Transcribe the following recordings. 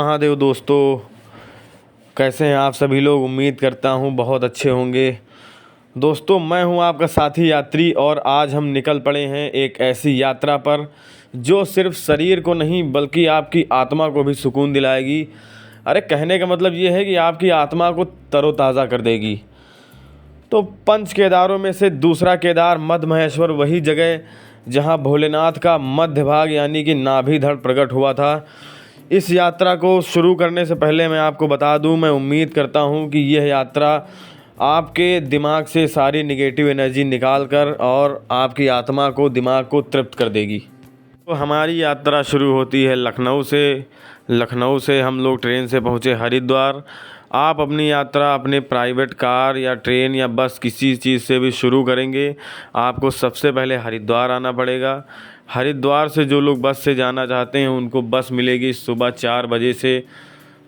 महादेव दोस्तों, कैसे हैं आप सभी लोग। उम्मीद करता हूं बहुत अच्छे होंगे। दोस्तों, मैं हूं आपका साथी यात्री और आज हम निकल पड़े हैं एक ऐसी यात्रा पर जो सिर्फ शरीर को नहीं बल्कि आपकी आत्मा को भी सुकून दिलाएगी। अरे कहने का मतलब ये है कि आपकी आत्मा को तरोताज़ा कर देगी। तो पंच केदारों में से दूसरा केदार मध्य महेश्वर, वही जगह जहां भोलेनाथ का मध्य भाग यानी कि नाभि धड़ प्रकट हुआ था। इस यात्रा को शुरू करने से पहले मैं आपको बता दूं, मैं उम्मीद करता हूं कि यह यात्रा आपके दिमाग से सारी निगेटिव एनर्जी निकाल कर और आपकी आत्मा को, दिमाग को तृप्त कर देगी। तो हमारी यात्रा शुरू होती है लखनऊ से। लखनऊ से हम लोग ट्रेन से पहुँचे हरिद्वार। आप अपनी यात्रा अपने प्राइवेट कार या ट्रेन या बस किसी चीज़ से भी शुरू करेंगे। आपको सबसे पहले हरिद्वार आना पड़ेगा। हरिद्वार से जो लोग बस से जाना चाहते हैं उनको बस मिलेगी सुबह 4 बजे से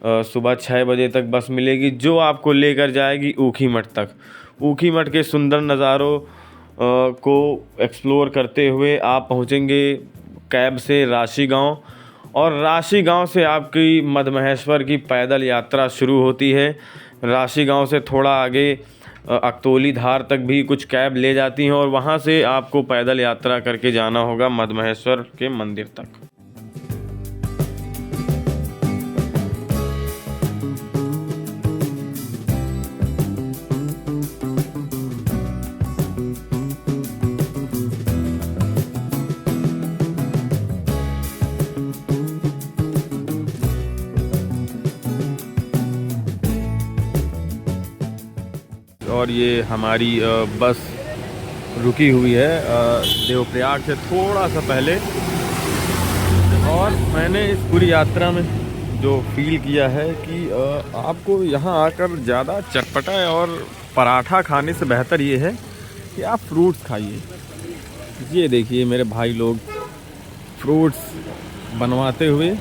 सुबह 6 बजे तक बस मिलेगी, जो आपको लेकर जाएगी ऊखीमठ तक। ऊखीमठ के सुंदर नज़ारों को एक्सप्लोर करते हुए आप पहुँचेंगे कैब से राशि गांव, और राशि गांव से आपकी मध्य महेश्वर की पैदल यात्रा शुरू होती है। राशि गांव से थोड़ा आगे अकतौली धार तक भी कुछ कैब ले जाती हैं और वहां से आपको पैदल यात्रा करके जाना होगा मध्य महेश्वर के मंदिर तक। और ये हमारी बस रुकी हुई है देवप्रयाग से थोड़ा सा पहले। और मैंने इस पूरी यात्रा में जो फील किया है कि आपको यहाँ आकर ज़्यादा चटपटा और पराठा खाने से बेहतर ये है कि आप फ्रूट्स खाइए। ये देखिए मेरे भाई लोग फ्रूट्स बनवाते हुए।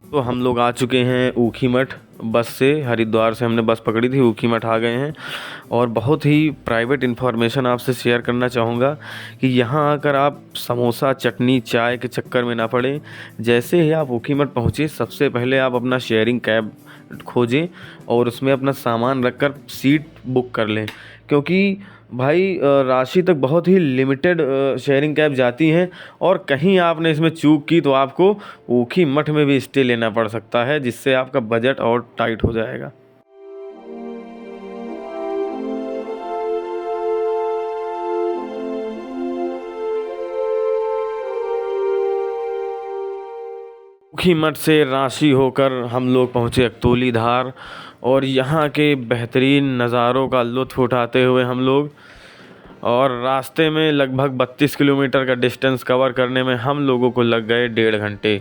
तो हम लोग आ चुके हैं ऊखीमठ बस से। हरिद्वार से हमने बस पकड़ी थी, ऊखीमठ आ गए हैं। और बहुत ही प्राइवेट इन्फॉर्मेशन आपसे शेयर करना चाहूँगा कि यहाँ आकर आप समोसा, चटनी, चाय के चक्कर में ना पड़ें। जैसे ही आप ऊखीमठ पहुँचे सबसे पहले आप अपना शेयरिंग कैब खोजें और उसमें अपना सामान रखकर सीट बुक कर लें, क्योंकि भाई राशि तक बहुत ही लिमिटेड शेयरिंग कैब जाती हैं और कहीं आपने इसमें चूक की तो आपको ऊखीमठ में भी स्टे लेना पड़ सकता है, जिससे आपका बजट और टाइट हो जाएगा। ऊखीमठ से राशि होकर हम लोग पहुँचे अकतौली धार और यहाँ के बेहतरीन नज़ारों का लुत्फ़ उठाते हुए हम लोग, और रास्ते में लगभग 32 किलोमीटर का डिस्टेंस कवर करने में हम लोगों को लग गए 1.5 घंटे।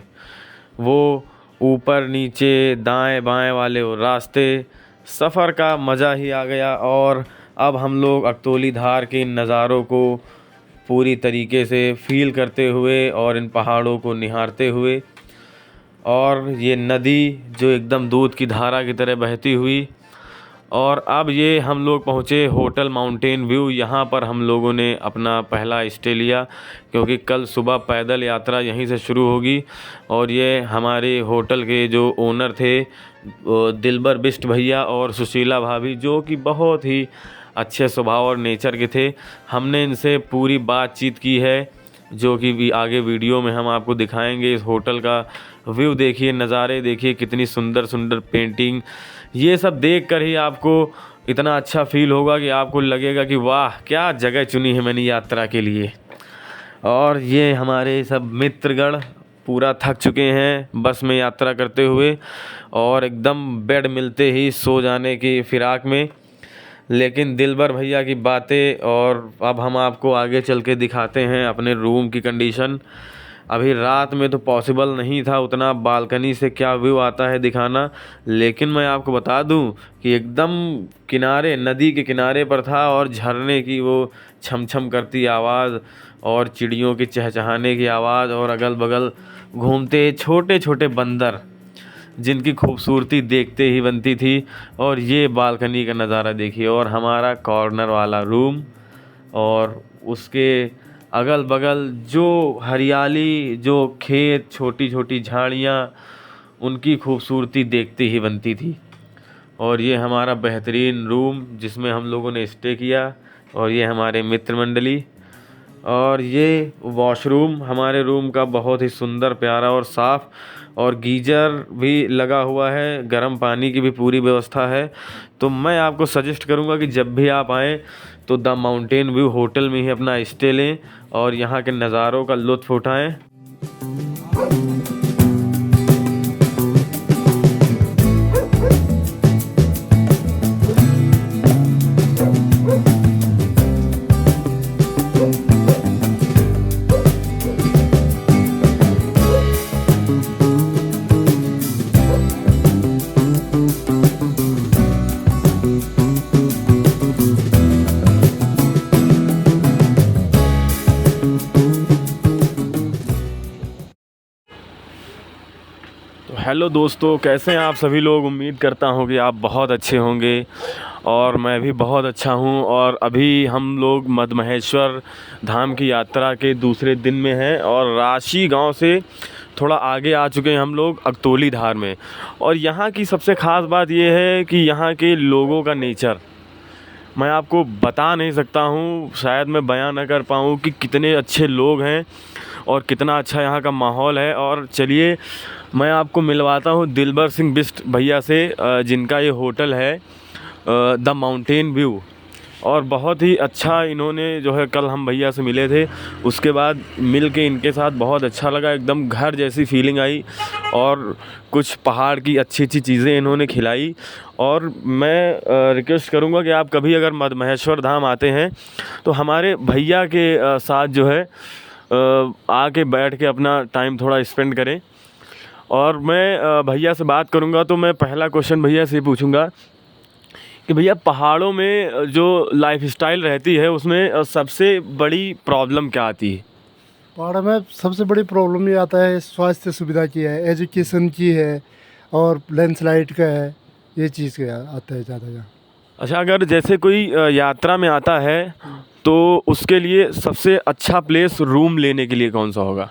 वो ऊपर नीचे दाएं बाएं वाले वो रास्ते, सफ़र का मज़ा ही आ गया। और अब हम लोग अकतौली धार के इन नज़ारों को पूरी तरीके से फ़ील करते हुए और इन पहाड़ों को निहारते हुए, और ये नदी जो एकदम दूध की धारा की तरह बहती हुई। और अब ये हम लोग पहुँचे होटल माउंटेन व्यू। यहाँ पर हम लोगों ने अपना पहला स्टे लिया, क्योंकि कल सुबह पैदल यात्रा यहीं से शुरू होगी। और ये हमारे होटल के जो ओनर थे दिलबर बिष्ट भैया और सुशीला भाभी, जो कि बहुत ही अच्छे स्वभाव और नेचर के थे। हमने इनसे पूरी बातचीत की है, जो कि भी आगे वीडियो में हम आपको दिखाएंगे। इस होटल का व्यू देखिए, नज़ारे देखिए, कितनी सुंदर सुंदर पेंटिंग। ये सब देखकर ही आपको इतना अच्छा फील होगा कि आपको लगेगा कि वाह क्या जगह चुनी है मैंने यात्रा के लिए। और ये हमारे सब मित्रगण पूरा थक चुके हैं बस में यात्रा करते हुए और एकदम बेड मिलते ही सो जाने की फिराक में। लेकिन दिलबर भैया की बातें, और अब हम आपको आगे चल के दिखाते हैं अपने रूम की कंडीशन। अभी रात में तो पॉसिबल नहीं था उतना बालकनी से क्या व्यू आता है दिखाना, लेकिन मैं आपको बता दूं कि एकदम किनारे, नदी के किनारे पर था और झरने की वो छम छम करती आवाज़ और चिड़ियों के चहचहाने की आवाज़ और अगल बगल घूमते छोटे छोटे बंदर जिनकी खूबसूरती देखते ही बनती थी। और ये बालकनी का नज़ारा देखिए और हमारा कॉर्नर वाला रूम और उसके अगल बगल जो हरियाली, जो खेत, छोटी छोटी झाड़ियाँ, उनकी खूबसूरती देखते ही बनती थी। और ये हमारा बेहतरीन रूम जिसमें हम लोगों ने स्टे किया और ये हमारे मित्र मंडली। और ये वॉशरूम हमारे रूम का बहुत ही सुंदर, प्यारा और साफ़, और गीज़र भी लगा हुआ है, गर्म पानी की भी पूरी व्यवस्था है। तो मैं आपको सजेस्ट करूंगा कि जब भी आप आएँ तो द माउंटेन व्यू होटल में ही अपना स्टे लें और यहाँ के नज़ारों का लुत्फ़ उठाएं। तो हेलो दोस्तों, कैसे हैं आप सभी लोग। उम्मीद करता हूं कि आप बहुत अच्छे होंगे और मैं भी बहुत अच्छा हूं। और अभी हम लोग मद्महेश्वर धाम की यात्रा के दूसरे दिन में हैं और राशि गांव से थोड़ा आगे आ चुके हैं हम लोग अकतोली धार में। और यहाँ की सबसे ख़ास बात यह है कि यहाँ के लोगों का नेचर मैं आपको बता नहीं सकता हूँ, शायद मैं बयां ना कर पाऊँ कि कितने अच्छे लोग हैं और कितना अच्छा यहाँ का माहौल है। और चलिए मैं आपको मिलवाता हूँ दिलबर सिंह बिष्ट भैया से, जिनका ये होटल है द माउंटेन व्यू। और बहुत ही अच्छा इन्होंने जो है, कल हम भैया से मिले थे, उसके बाद मिल के इनके साथ बहुत अच्छा लगा, एकदम घर जैसी फीलिंग आई और कुछ पहाड़ की अच्छी अच्छी चीज़ें इन्होंने खिलाई। और मैं रिक्वेस्ट करूँगा कि आप कभी अगर मद्महेश्वर धाम आते हैं तो हमारे भैया के साथ जो है आके बैठ के अपना टाइम थोड़ा स्पेंड करें। और मैं भैया से बात करूँगा तो मैं पहला क्वेश्चन भैया से पूछूँगा कि भैया पहाड़ों में जो लाइफस्टाइल रहती है उसमें सबसे बड़ी प्रॉब्लम क्या आती है। पहाड़ में सबसे बड़ी प्रॉब्लम ये आता है, स्वास्थ्य सुविधा की है, एजुकेशन की है और लैंडस्लाइड का है, ये चीज़ का आता है ज़्यादा यहाँ। अच्छा, अगर जैसे कोई यात्रा में आता है तो उसके लिए सबसे अच्छा प्लेस रूम लेने के लिए कौन सा होगा।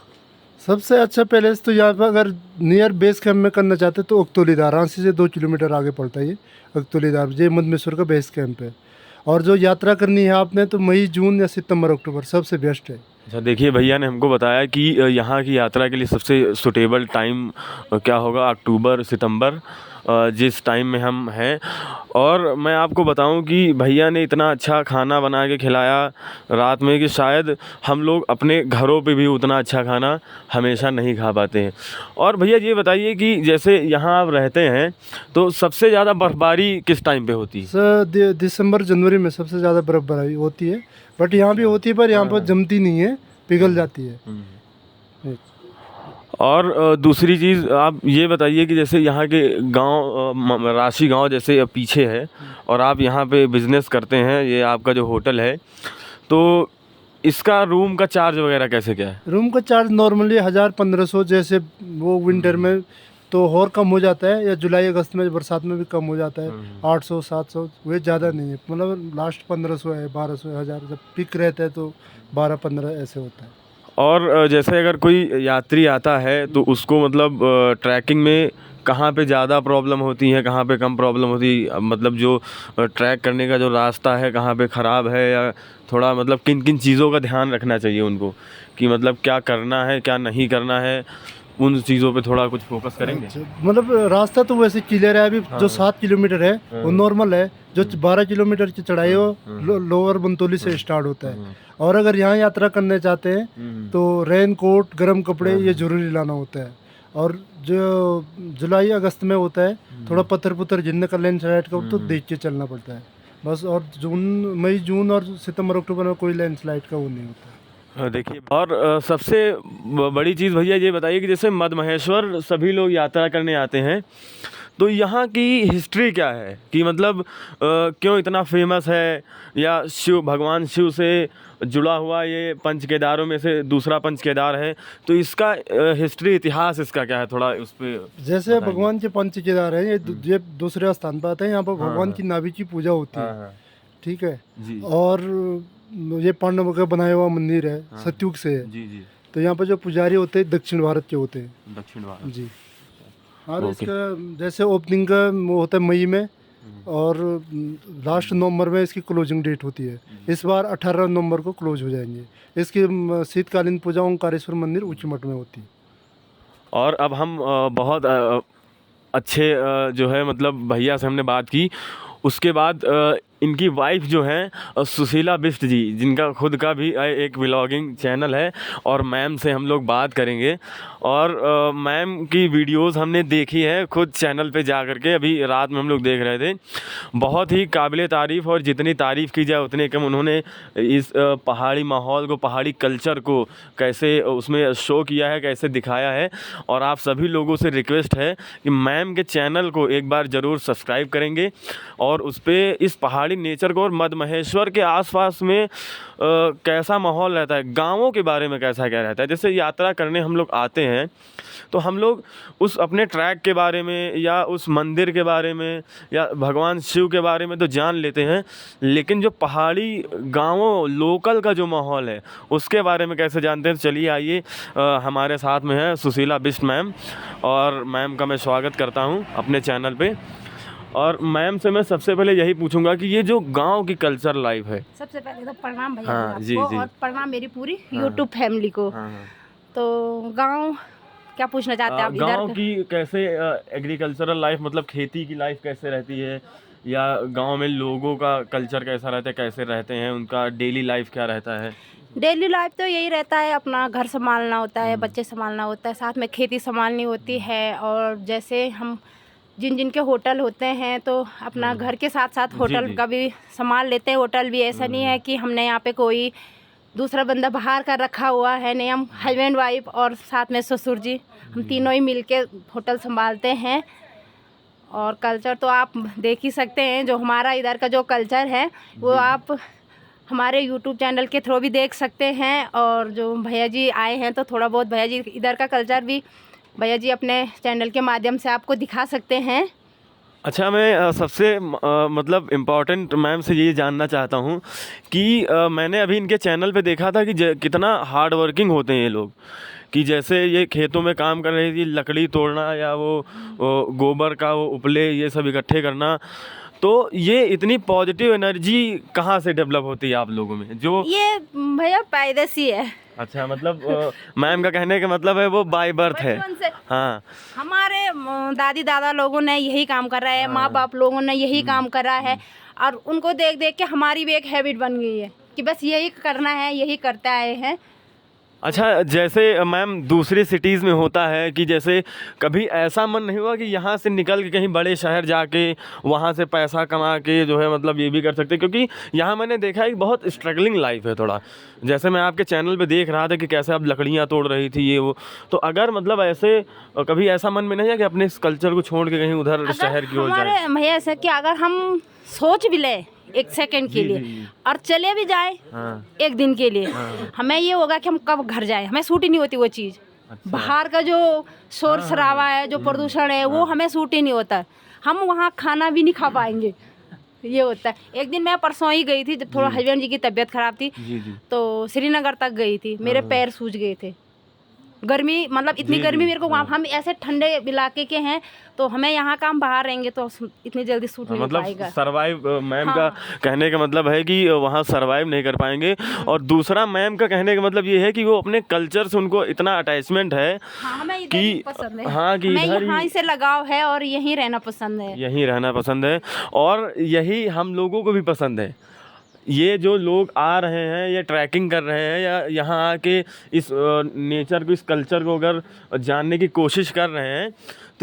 सबसे अच्छा पैलेस तो यहाँ पर अगर नियर बेस कैंप में करना चाहते तो अकतौलीधार, रांची से 2 किलोमीटर आगे पड़ता है ये अकतौलीधार, ये मद्महेश्वर का बेस कैंप है। और जो यात्रा करनी है आपने तो मई, जून या सितंबर, अक्टूबर सबसे बेस्ट है। अच्छा, देखिए भैया ने हमको बताया कि यहाँ की यात्रा के लिए सबसे सूटेबल टाइम क्या होगा, अक्टूबर सितंबर, जिस टाइम में हम हैं। और मैं आपको बताऊं कि भैया ने इतना अच्छा खाना बना के खिलाया रात में कि शायद हम लोग अपने घरों पे भी उतना अच्छा खाना हमेशा नहीं खा पाते हैं। और भैया ये बताइए कि जैसे यहाँ आप रहते हैं तो सबसे ज़्यादा बर्फ़बारी किस टाइम पे होती है। सर दिसंबर जनवरी में सबसे ज़्यादा बर्फबारी होती है, बट यहाँ भी होती है पर यहाँ पर जमती नहीं है, पिघल जाती है। और दूसरी चीज़ आप ये बताइए कि जैसे यहाँ के गांव, राशि गांव जैसे पीछे है और आप यहाँ पे बिज़नेस करते हैं, ये आपका जो होटल है, तो इसका रूम का चार्ज वगैरह कैसे क्या है। रूम का चार्ज नॉर्मली 1000-1500, जैसे वो विंटर में तो और कम हो जाता है, या जुलाई अगस्त में बरसात में भी कम हो जाता है, 800-700, वे ज़्यादा नहीं है, मतलब लास्ट 1500 है, 1200, 1000, जब पिक रहता है तो 12-15 ऐसे होता है। और जैसे अगर कोई यात्री आता है तो उसको मतलब ट्रैकिंग में कहाँ पे ज़्यादा प्रॉब्लम होती है, कहाँ पे कम प्रॉब्लम होती है, मतलब जो ट्रैक करने का जो रास्ता है कहाँ पे ख़राब है, या थोड़ा मतलब किन किन चीज़ों का ध्यान रखना चाहिए उनको, कि मतलब क्या करना है क्या नहीं करना है, उन चीज़ों पे थोड़ा कुछ फोकस करेंगे। मतलब रास्ता तो वैसे क्लियर है अभी। जो 7 किलोमीटर है वो नॉर्मल है, जो 12 किलोमीटर की चढ़ाई है वो लोअर बंतोली से स्टार्ट होता है। और अगर यहाँ यात्रा करने चाहते हैं तो रेन कोट, गर्म कपड़े ये जरूरी लाना होता है। और जो जुलाई अगस्त में होता है थोड़ा पत्थर पुत्थर गिरने का, लैंडस्लाइड का, तो देख के चलना पड़ता है बस। और मई, जून और सितंबर, अक्टूबर में कोई लैंडस्लाइड का वो नहीं होता है। देखिए और सबसे बड़ी चीज़ भैया ये बताइए कि जैसे मद महेश्वर सभी लोग यात्रा करने आते हैं, तो यहाँ की हिस्ट्री क्या है कि मतलब क्यों इतना फेमस है, या शिव भगवान शिव से जुड़ा हुआ ये पंच केदारों में से दूसरा पंच केदार है, तो इसका हिस्ट्री इतिहास इसका क्या है, थोड़ा उस पर जैसे बताइए। भगवान के पंच केदार हैं, ये दूसरे स्थान पर आते हैं। यहाँ पर भगवान की नाभि की पूजा होती हाँ है, हाँ ठीक है। जी और ये पांडवों का बनाया हुआ मंदिर है, सतयुग से है। जी जी, तो यहाँ पर जो पुजारी होते हैं दक्षिण भारत के होते हैं दक्षिण भारत। जी। और ओके। इसका जैसे ओपनिंग का वो होता है मई में, और लास्ट नवंबर में इसकी क्लोजिंग डेट होती है। इस बार 18 नवंबर को क्लोज हो जाएंगे। इसकी शीतकालीन पूजा ओंकारेश्वर मंदिर ऊंची-मठ में होती है। और अब हम बहुत अच्छे जो है मतलब भैया से हमने बात की, उसके बाद इनकी वाइफ जो हैं सुशीला बिष्ट जी, जिनका खुद का भी एक व्लॉगिंग चैनल है, और मैम से हम लोग बात करेंगे। और मैम की वीडियोस हमने देखी है खुद चैनल पे जा कर के, अभी रात में हम लोग देख रहे थे। बहुत ही काबिले तारीफ़, और जितनी तारीफ़ की जाए उतने कम। उन्होंने इस पहाड़ी माहौल को, पहाड़ी कल्चर को कैसे उसमें शो किया है, कैसे दिखाया है। और आप सभी लोगों से रिक्वेस्ट है कि मैम के चैनल को एक बार ज़रूर सब्सक्राइब करेंगे, और उस पर इस पहाड़ी नेचर को और मद महेश्वर के आसपास में कैसा माहौल रहता है, गांवों के बारे में कैसा क्या रहता है। जैसे यात्रा करने हम लोग आते हैं तो हम लोग उस अपने ट्रैक के बारे में, या उस मंदिर के बारे में, या भगवान शिव के बारे में तो जान लेते हैं, लेकिन जो पहाड़ी गांवों लोकल का जो माहौल है उसके बारे में कैसे जानते हैं। तो चलिए आइए, हमारे साथ में है सुशीला बिष्ट मैम, और मैम का मैं स्वागत करता हूं अपने चैनल पे। और मैम से मैं सबसे पहले यही पूछूंगा कि ये जो गांव की कल्चर लाइफ है। सबसे पहले तो प्रणाम भैया हाँ, आपको, जी, जी। और प्रणाम मेरी पूरी यूट्यूब फैमिली को। तो गांव क्या पूछना चाहते हैं आप गांव इधर? की कैसे एग्रीकल्चरल लाइफ, मतलब खेती की लाइफ कैसे रहती है, या गांव में लोगों का कल्चर कैसा रहता है, कैसे रहते हैं, उनका डेली लाइफ क्या रहता है। डेली लाइफ तो यही रहता है, अपना घर संभालना होता है, बच्चे संभालना होता है, साथ में खेती संभालनी होती है। और जैसे हम जिन जिन के होटल होते हैं तो अपना घर के साथ साथ होटल जी। का भी संभाल लेते हैं। होटल भी ऐसा नहीं है कि हमने यहाँ पे कोई दूसरा बंदा बाहर का रखा हुआ है, नहीं, हम हस्बैंड वाइफ और साथ में ससुर जी, हम तीनों ही मिलके होटल संभालते हैं। और कल्चर तो आप देख ही सकते हैं, जो हमारा इधर का जो कल्चर है वो आप हमारे यूट्यूब चैनल के थ्रू भी देख सकते हैं। और जो भैया जी आए हैं तो थोड़ा बहुत भैया जी इधर का कल्चर भी भैया जी अपने चैनल के माध्यम से आपको दिखा सकते हैं। अच्छा, मैं सबसे मतलब इम्पॉर्टेंट मैम से ये जानना चाहता हूँ कि मैंने अभी इनके चैनल पे देखा था कि कितना हार्ड वर्किंग होते हैं ये लोग। कि जैसे ये खेतों में काम कर रही थी, लकड़ी तोड़ना, या वो गोबर का वो उपले ये सब इकट्ठे करना, तो ये इतनी पॉजिटिव एनर्जी कहाँ से डेवलप होती है आप लोगों में जो। ये भैया पैदाइशी है। अच्छा, मतलब मैम का कहने का मतलब है वो बाय बर्थ है। बचपन से हाँ, हमारे दादी दादा लोगों ने यही काम कर रहा है, माँ बाप लोगों ने यही काम करा है, और उनको देख देख के हमारी भी एक हैबिट बन गई है कि बस यही करना है, यही करते आए हैं। अच्छा, जैसे मैम दूसरी सिटीज़ में होता है कि जैसे कभी ऐसा मन नहीं हुआ कि यहाँ से निकल के कहीं बड़े शहर जाके वहाँ से पैसा कमा के जो है मतलब ये भी कर सकते, क्योंकि यहाँ मैंने देखा है कि बहुत स्ट्रगलिंग लाइफ है थोड़ा। जैसे मैं आपके चैनल पे देख रहा था कि कैसे आप लकड़ियाँ तोड़ रही थी ये वो, तो अगर मतलब ऐसे कभी ऐसा मन में नहीं है कि अपने इस कल्चर को छोड़ के कहीं उधर शहर की ओर जाए। हमारे भैया ऐसा कि अगर हम सोच भी लें एक सेकंड के लिए और चले भी जाए एक दिन के लिए, हमें ये होगा कि हम कब घर जाए, हमें सूट ही नहीं होती वो चीज़। बाहर का जो शोर शराबा है, जो प्रदूषण है, वो हमें सूट ही नहीं होता। हम वहाँ खाना भी नहीं खा पाएंगे, ये होता है। एक दिन मैं परसों ही गई थी, जब थोड़ा हस्बैंड जी की तबीयत खराब थी, तो श्रीनगर तक गई थी, मेरे पैर सूज गए थे। गर्मी, मतलब इतनी गर्मी मेरे को वहाँ, हम ऐसे ठंडे इलाके के हैं तो हमें यहाँ का हम बाहर रहेंगे तो इतनी जल्दी सूट नहीं हो पाएगा। मतलब सरवाइव, मैम का कहने का मतलब है कि वहाँ सरवाइव नहीं कर पाएंगे। और दूसरा मैम का कहने का मतलब ये है कि वो अपने कल्चर से उनको इतना अटैचमेंट है हमें इधर कि ही पसंद है। हाँ, कि हमें इधर यहाँ से लगाव है और यहीं रहना पसंद है। यहीं रहना पसंद है, और यही हम लोगों को भी पसंद है। ये जो लोग आ रहे हैं, ये ट्रैकिंग कर रहे हैं, या यहाँ आके इस नेचर को, इस कल्चर को अगर जानने की कोशिश कर रहे हैं,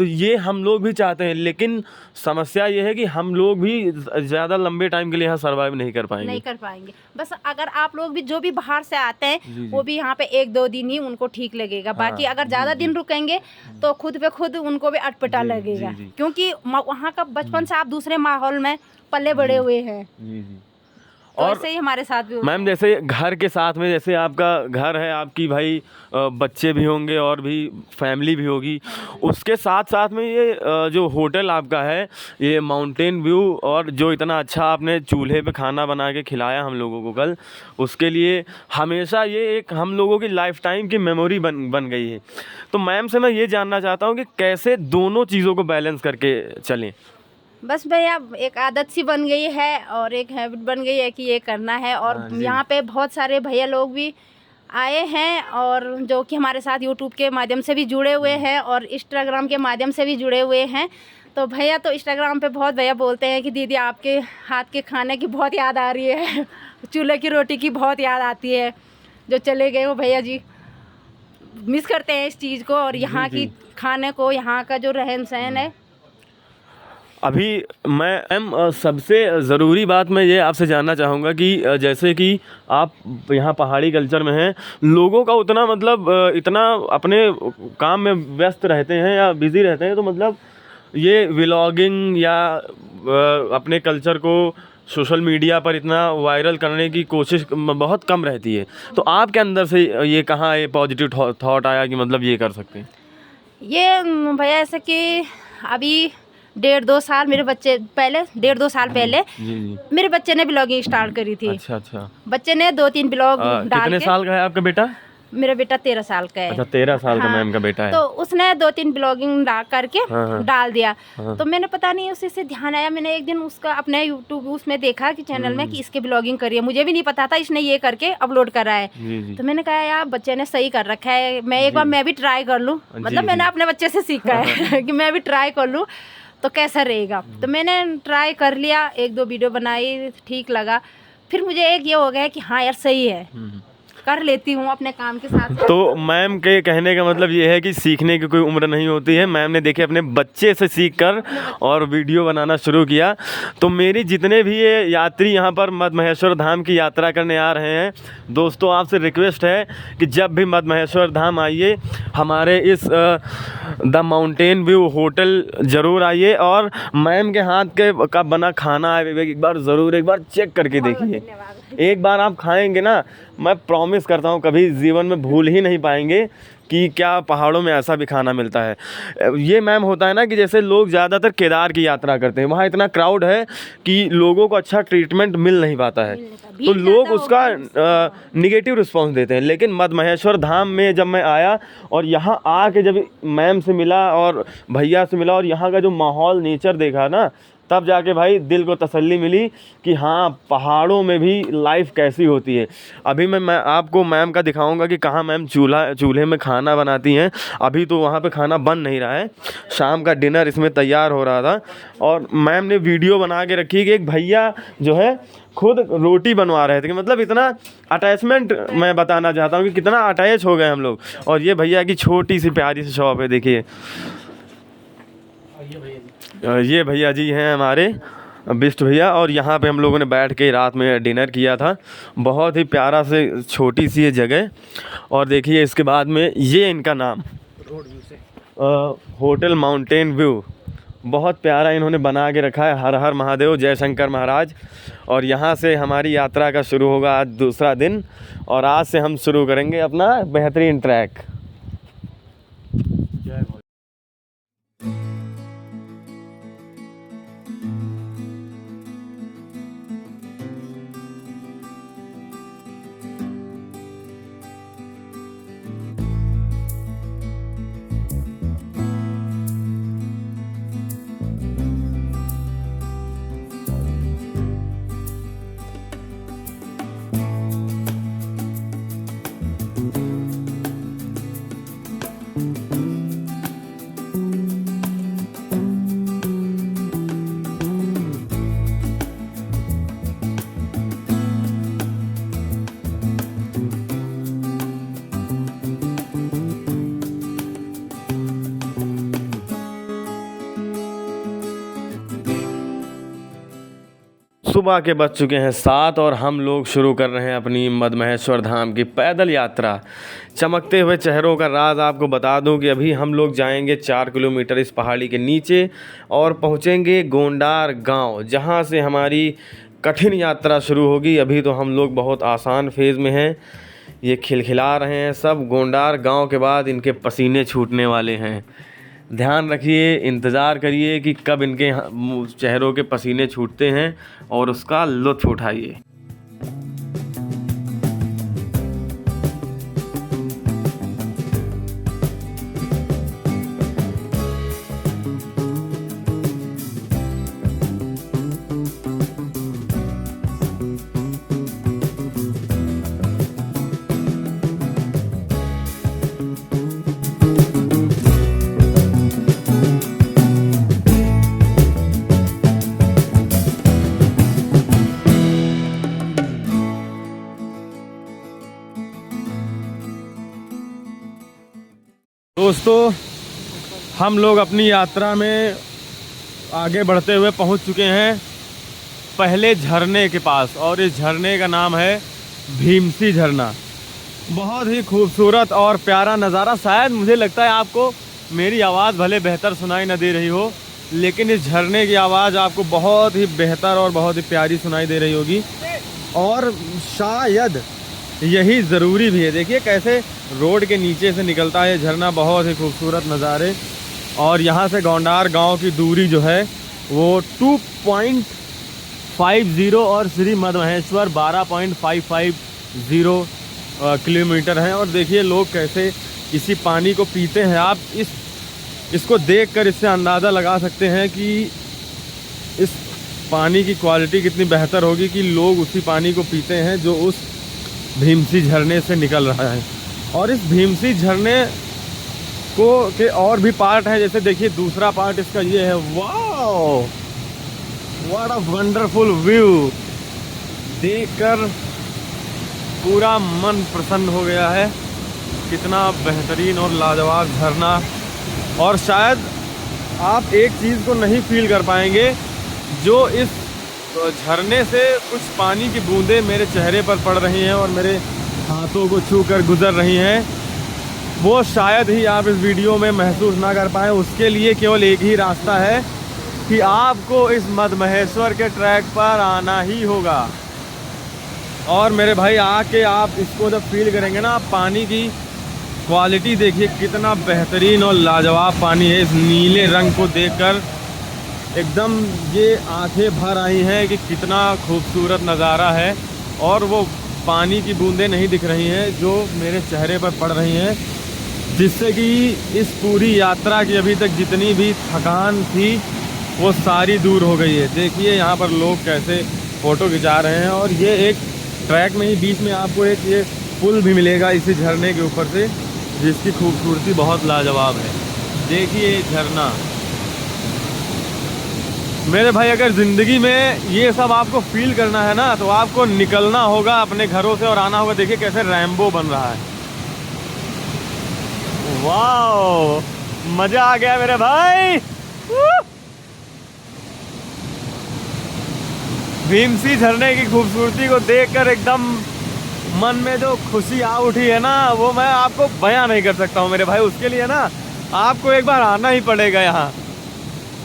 तो ये हम लोग भी चाहते हैं, लेकिन समस्या ये है कि हम लोग भी ज़्यादा लंबे टाइम के लिए यहाँ सर्वाइव नहीं कर पाएंगे। नहीं कर पाएंगे। बस अगर आप लोग भी जो भी बाहर से आते हैं वो भी यहाँ पे 1-2 दिन ही उनको ठीक लगेगा, बाकी अगर ज़्यादा दिन रुकेंगे तो खुद पे खुद उनको भी अटपटा लगेगा, क्योंकि वहाँ का बचपन से आप दूसरे माहौल में पले बड़े हुए हैं। तो और ऐसे ही हमारे साथ भी मैम जैसे घर के साथ में, जैसे आपका घर है, आपकी भाई बच्चे भी होंगे और भी फैमिली भी होगी, उसके साथ साथ में ये जो होटल आपका है, ये माउंटेन व्यू, और जो इतना अच्छा आपने चूल्हे पे खाना बना के खिलाया हम लोगों को कल, उसके लिए हमेशा ये एक हम लोगों की लाइफ टाइम की मेमोरी बन गई है। तो मैम से मैं ये जानना चाहता हूँ कि कैसे दोनों चीज़ों को बैलेंस करके चलें। बस भैया एक आदत सी बन गई है और एक हैबिट बन गई है कि ये करना है। और यहाँ पे बहुत सारे भैया लोग भी आए हैं और जो कि हमारे साथ यूट्यूब के माध्यम से भी जुड़े हुए हैं और इंस्टाग्राम के माध्यम से भी जुड़े हुए हैं। तो भैया तो इंस्टाग्राम पे बहुत भैया बोलते हैं कि दीदी आपके हाथ के खाने की बहुत याद आ रही है, चूल्हे की रोटी की बहुत याद आती है। जो चले गए वो भैया जी मिस करते हैं इस चीज़ को और यहाँ की खाने को, यहाँ का जो रहन सहन है। अभी मैं सबसे ज़रूरी बात मैं ये आपसे जानना चाहूँगा कि जैसे कि आप यहाँ पहाड़ी कल्चर में हैं, लोगों का उतना मतलब इतना अपने काम में व्यस्त रहते हैं या बिज़ी रहते हैं, तो मतलब ये व्लॉगिंग या अपने कल्चर को सोशल मीडिया पर इतना वायरल करने की कोशिश बहुत कम रहती है। तो आपके अंदर से ये कहाँ ये पॉजिटिव थॉट आया कि मतलब ये कर सकते हैं? ये भैया ऐसा कि अभी 1.5-2 साल मेरे बच्चे पहले 1.5-2 साल पहले जी। मेरे बच्चे ने ब्लॉगिंग स्टार्ट करी थी। अच्छा। बच्चे ने 2-3 ब्लॉग डाल कितने के। साल का है आपका बेटा? मेरा बेटा 13 साल का है। अच्छा, 13 साल का हाँ, मैम का बेटा है। तो उसने 2-3 ब्लॉगिंग करके हाँ। डाल दिया। तो मैंने पता नहीं उसी से ध्यान आया, मैंने एक दिन उसका अपने यूट्यूब उसमें देखा कि चैनल में कि इसके ब्लॉगिंग करी है। मुझे भी नहीं पता था इसने ये करके अपलोड करा है। जी। तो मैंने कहा यार बच्चे ने सही कर रखा है, मैं एक बार मैं भी ट्राई कर लूँ। मतलब मैंने अपने बच्चे से सीखा है कि मैं भी ट्राई कर लूँ तो कैसा रहेगा। तो मैंने ट्राई कर लिया, 1-2 वीडियो बनाई, ठीक लगा। फिर मुझे एक ये हो गया कि हाँ यार सही है, कर लेती हूँ अपने काम के साथ। तो मैम के कहने का मतलब ये है कि सीखने की कोई उम्र नहीं होती है। मैम ने देखे अपने बच्चे से सीख कर और वीडियो बनाना शुरू किया। तो मेरी जितने भी ये यात्री यहाँ पर मद महेश्वर धाम की यात्रा करने आ रहे हैं, दोस्तों आपसे रिक्वेस्ट है कि जब भी मद महेश्वर धाम आइए, हमारे इस द माउंटेन व्यू होटल ज़रूर आइए और मैम के हाथ के का बना खाना एक बार चेक करके देखिए। एक बार आप खाएंगे ना, मैं प्रॉमिस करता हूँ कभी जीवन में भूल ही नहीं पाएंगे कि क्या पहाड़ों में ऐसा भी खाना मिलता है। ये मैम होता है ना कि जैसे लोग ज़्यादातर केदार की यात्रा करते हैं, वहाँ इतना क्राउड है कि लोगों को अच्छा ट्रीटमेंट मिल नहीं पाता है, तो लोग उसका निगेटिव रिस्पॉन्स देते हैं। लेकिन मद महेश्वर धाम में जब मैं आया और यहाँ आके जब मैम से मिला और भैया से मिला और यहाँ का जो माहौल नेचर देखा ना, तब जाके भाई दिल को तसल्ली मिली कि हाँ पहाड़ों में भी लाइफ कैसी होती है। अभी मैं आपको मैम का दिखाऊंगा कि कहाँ मैम चूल्हे में खाना बनाती हैं। अभी तो वहाँ पे खाना बन नहीं रहा है, शाम का डिनर इसमें तैयार हो रहा था और मैम ने वीडियो बना के रखी कि एक भैया जो है खुद रोटी बनवा रहे थे। कि मतलब इतना अटैचमेंट मैं बताना चाहता हूँ कि कितना अटैच हो गए हम लोग। और ये भैया की छोटी सी प्यारी सी शॉप है, देखिए ये भैया जी हैं हमारे बिष्ट भैया, और यहाँ पे हम लोगों ने बैठ के रात में डिनर किया था। बहुत ही प्यारा से छोटी सी ये जगह। और देखिए इसके बाद में ये इनका नाम होटल माउंटेन व्यू, बहुत प्यारा इन्होंने बना के रखा है। हर हर महादेव, जय शंकर महाराज। और यहाँ से हमारी यात्रा का शुरू होगा आज दूसरा दिन, और आज से हम शुरू करेंगे अपना बेहतरीन ट्रैक। सुबह के बज चुके हैं 7 और हम लोग शुरू कर रहे हैं अपनी मदमहेश्वर धाम की पैदल यात्रा। चमकते हुए चेहरों का राज आपको बता दूं कि अभी हम लोग जाएंगे 4 किलोमीटर इस पहाड़ी के नीचे और पहुंचेंगे गोंडार गांव, जहां से हमारी कठिन यात्रा शुरू होगी। अभी तो हम लोग बहुत आसान फेज़ में हैं, ये खिलखिला रहे हैं सब। गोंडार गांव के बाद इनके पसीने छूटने वाले हैं। ध्यान रखिए, इंतज़ार करिए कि कब इनके चेहरों के पसीने छूटते हैं और उसका लुत्फ़ उठाइए। दोस्तों, हम लोग अपनी यात्रा में आगे बढ़ते हुए पहुंच चुके हैं पहले झरने के पास, और इस झरने का नाम है भीमसी झरना। बहुत ही खूबसूरत और प्यारा नज़ारा। शायद मुझे लगता है आपको मेरी आवाज़ भले बेहतर सुनाई न दे रही हो, लेकिन इस झरने की आवाज़ आपको बहुत ही बेहतर और बहुत ही प्यारी सुनाई दे रही होगी, और शायद यही ज़रूरी भी है। देखिए कैसे रोड के नीचे से निकलता है झरना, बहुत ही खूबसूरत नज़ारे। और यहाँ से गोंडार गांव की दूरी जो है वो 2.50 और श्री मदमहेश्वर 12.550 किलोमीटर है। और देखिए लोग कैसे इसी पानी को पीते हैं। आप इसको देखकर इससे अंदाज़ा लगा सकते हैं कि इस पानी की क्वालिटी कितनी बेहतर होगी कि लोग उसी पानी को पीते हैं जो उस भीमसी झरने से निकल रहा है। और इस भीमसी झरने को के और भी पार्ट हैं, जैसे देखिए दूसरा पार्ट इसका ये है। Wow, what a wonderful view. देखकर पूरा मन प्रसन्न हो गया है। कितना बेहतरीन और लाजवाब झरना। और शायद आप एक चीज़ को नहीं फील कर पाएंगे, जो इस झरने से कुछ पानी की बूंदें मेरे चेहरे पर पड़ रही हैं और मेरे हाथों को छू कर गुजर रही हैं, वो शायद ही आप इस वीडियो में महसूस ना कर पाएँ। उसके लिए केवल एक ही रास्ता है कि आपको इस मदमहेश्वर के ट्रैक पर आना ही होगा। और मेरे भाई आके आप इसको जब फील करेंगे ना, पानी की क्वालिटी देखिए कितना बेहतरीन और लाजवाब पानी है। इस नीले रंग को देखकर एकदम ये आंखें भर आई हैं कि कितना खूबसूरत नज़ारा है। और वो पानी की बूंदें नहीं दिख रही हैं जो मेरे चेहरे पर पड़ रही हैं, जिससे कि इस पूरी यात्रा की अभी तक जितनी भी थकान थी वो सारी दूर हो गई है। देखिए यहाँ पर लोग कैसे फ़ोटो खिंचा रहे हैं। और ये एक ट्रैक में ही बीच में आपको एक ये पुल भी मिलेगा इसी झरने के ऊपर से, जिसकी खूबसूरती बहुत लाजवाब है। देखिए झरना। मेरे भाई अगर ज़िंदगी में ये सब आपको फील करना है ना, तो आपको निकलना होगा अपने घरों से और आना होगा। देखिए कैसे रैम्बो बन रहा है। वाओ, मज़ा आ गया मेरे भाई। भीमसी झरने की खूबसूरती को देखकर एकदम मन में जो खुशी आ उठी है ना, वो मैं आपको बयां नहीं कर सकता हूँ मेरे भाई। उसके लिए ना आपको एक बार आना ही पड़ेगा। यहाँ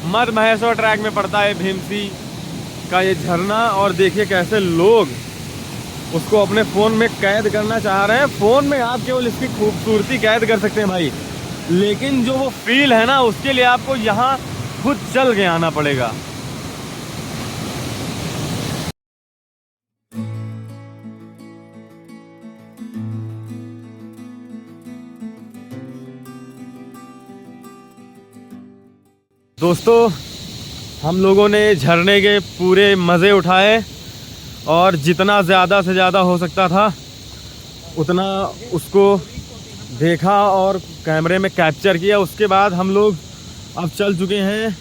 मदमहेश्वर ट्रैक में पड़ता है भीमसी का ये झरना। और देखिए कैसे लोग उसको अपने फ़ोन में कैद करना चाह रहे हैं। फ़ोन में आप केवल इसकी खूबसूरती कैद कर सकते हैं भाई, लेकिन जो वो फील है ना, उसके लिए आपको यहाँ खुद चल के आना पड़ेगा। दोस्तों, हम लोगों ने झरने के पूरे मज़े उठाए और जितना ज़्यादा से ज़्यादा हो सकता था उतना उसको देखा और कैमरे में कैप्चर किया। उसके बाद हम लोग अब चल चुके हैं,